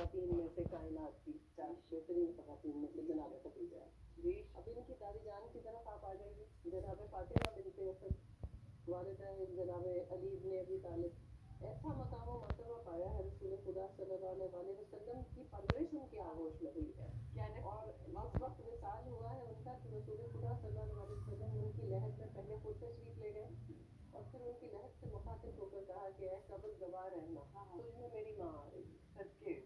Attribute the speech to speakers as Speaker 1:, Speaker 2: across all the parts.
Speaker 1: خواتین میں سے کائنات کی 4 بہترین خواتین میں سے جناب خدیجہ ہے. اب ان کی دادی جان کی طرف آپ آ جائیے. جناب فاطمہ بنت اسد والدہ جناب علی ابن ابی طالب. ایسا مقام و مرتبہ پایا ہے رسول خدا صلی اللہ علیہ وسلم کی پرورش ان کی آغوش میں ہوئی ہے. اور اس وقت وصال ہوا ہے ان کا کہ رسول خدا صلی اللہ علیہ وسلم ان کی لہد میں پہلے خود تشریف لے گئے اور پھر ان کی لہد سے مخاطب ہو کر کہا کہ اے قبر گواہ رہنا تجھ میں میری ماں آ رہی ہے.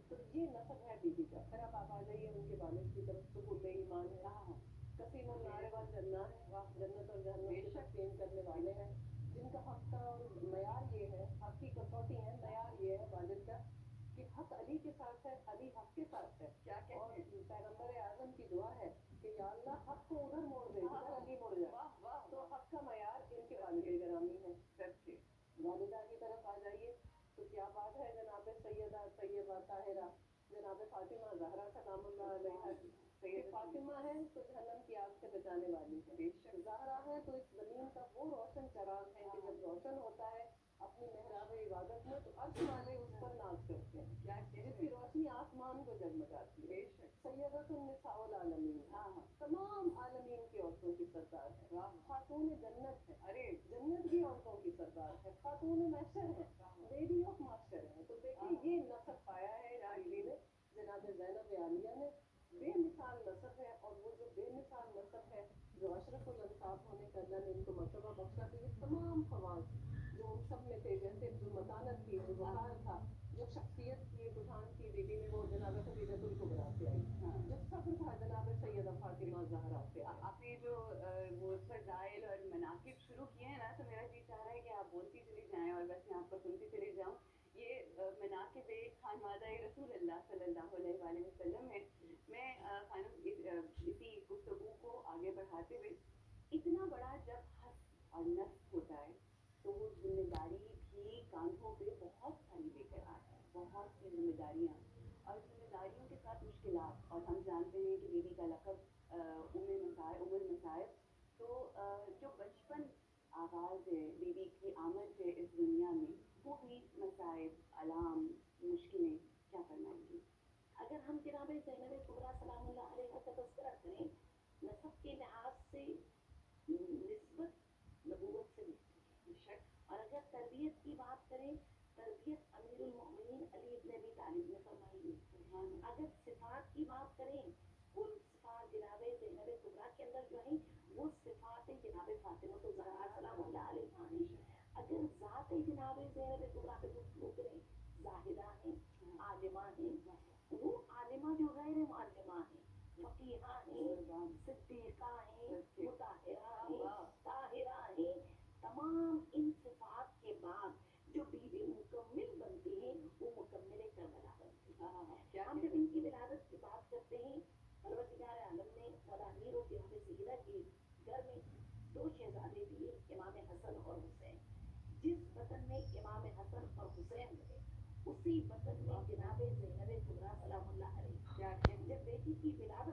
Speaker 1: تو یہ نسب ہے بی بی کا. پھر آپ آ جائیے ان کے والد کی طرف سکول ایمان ہے. کثیر النار والجنہ ہے. جنت اور جہنم کی تقسیم کرنے والے ہیں جن کا حق کا اور معیار یہ ہے, حق کی کسوٹی ہے, معیار یہ ہے والد کا کہ حق علی کے ساتھ ہے, علی حق کے ساتھ ہے. اور پیغمبر اعظم کی دعا ہے کہ یا اللہ حق کو ادھر موڑ دے جدھر علی مڑ جائے. تو حق کا معیار ان کے والد گرامی ہے. والدہ کی طرف آ جائیے تو کیا بات ہے جناب سیدہ طیبہ طاہرہ جناب فاطمہ زہرا سلام اللہ علیہا. فاطمہ ہے تو جہنم کی آگ سے بچانے والی ہے. زہرا ہے تو اس زمین کا وہ روشن چراغ ہے کہ جب روشن ہوتا ہے اپنی محراب عبادت میں تو عرش والے اس پر ناز کرتے ہیں جس کی روشنی آسمان کو جگمگاتی ہے. سیدۃ النساء العالمین, تمام عالمین کی عورتوں کی سردار ہے. خاتون جنت ہے. ارے جنت بھی عورتوں کی سردار ہے. خاتون محشر ہے, لیڈی آف محشر ہے. تو دیکھیں یہ نسب پایا ہے علی نے, جناب زینب عالیہ نے. بے مثال نسب ہے. اور وہ جو بے مثال نسب ہے جو اشرف الانصاف ہونے کا اللہ نے ان کو مرتبہ بخشا کہ یہ تمام خواص جو ان سب میں تھے, جیسے جو متانت تھی, جو وقار تھا, جو شخصیت کی ایک اٹھان کی بیوی میں وہ جناب خدیجہ الکبریٰ سے آئی, جو صبر تھا جناب سیدہ فاطمہ زہرا سے آئی.
Speaker 2: آپ نے جو وہ فضائل اور مناقب شروع کیے ہیں نا, تو میرا جی چاہ رہا ہے کہ آپ بولتی چلی جائیں اور بس میں آپ کو سنتی چلی جاؤں. یہ مناقب خانوادہ رسول اللہ صلی اللہ علیہ وآلہ وسلم ہے. میں خانم اسی گفتگو کو آگے بڑھاتے ہوئے, اتنا بڑا جب حسب اور نصب ہوتا ہے تو وہ ذمہ داری بھی کاندھوں پہ بہت ساری لے کر آتا ہے, بہت سی ذمہ داریاں اور ذمہ داریوں کے ساتھ مشکلات. اور ہم جانتے ہیں کہ بیوی کا لقب ام المصائب. تو جو بچپن آغاز ہے بیوی کی آمد سے اس دنیا میں, وہ بھی مصائب, آلام, مشکلیں. کیا فرمائیں گی؟
Speaker 3: اگر ہم جناب زینب کبریٰ سلام اللہ علیہا کا تذکرہ کریں نسب کے لحاظ سے نسبت نبوت سے ملتی ہے. اور اگر تربیت کی بات کریں, تربیت امیر المؤمنین علی ابن ابی طالب نے فرمائی ہے. اگر صفات کی بات کریں, کل صفات جناب زینب کبریٰ کے اندر جو ہیں وہ صفات جناب فاطمہ الزہرا سلام اللہ علیہا ہیں. اگر ذات جناب زینب کبریٰ پہ گفتگو کریں, زاہدہ ہیں, عالمہ ہیں. وہ عالمہ جو غیر معلمہ ہیں, فقیہہ ہیں, صدیقہ ہیں, مطہرہ ہیں, طاہرہ ہیں. تمام ان صفات کے بعد جو بیوی مکمل بنتی ہیں وہ مکمل کربلا بنتی ہے. ہم جب ان کی ولادت کی بات کرتے ہیں, پروردگار عالم نے مداحیر و جناب سیدہ کے گھر میں 2 شہزادے دیے, امام حسن اور حسین. جس وطن میں امام حسن اور حسین رہے اسی وطن میں جناب زینب کبریٰ سلام اللہ علیہا جب بیٹی کی ولادت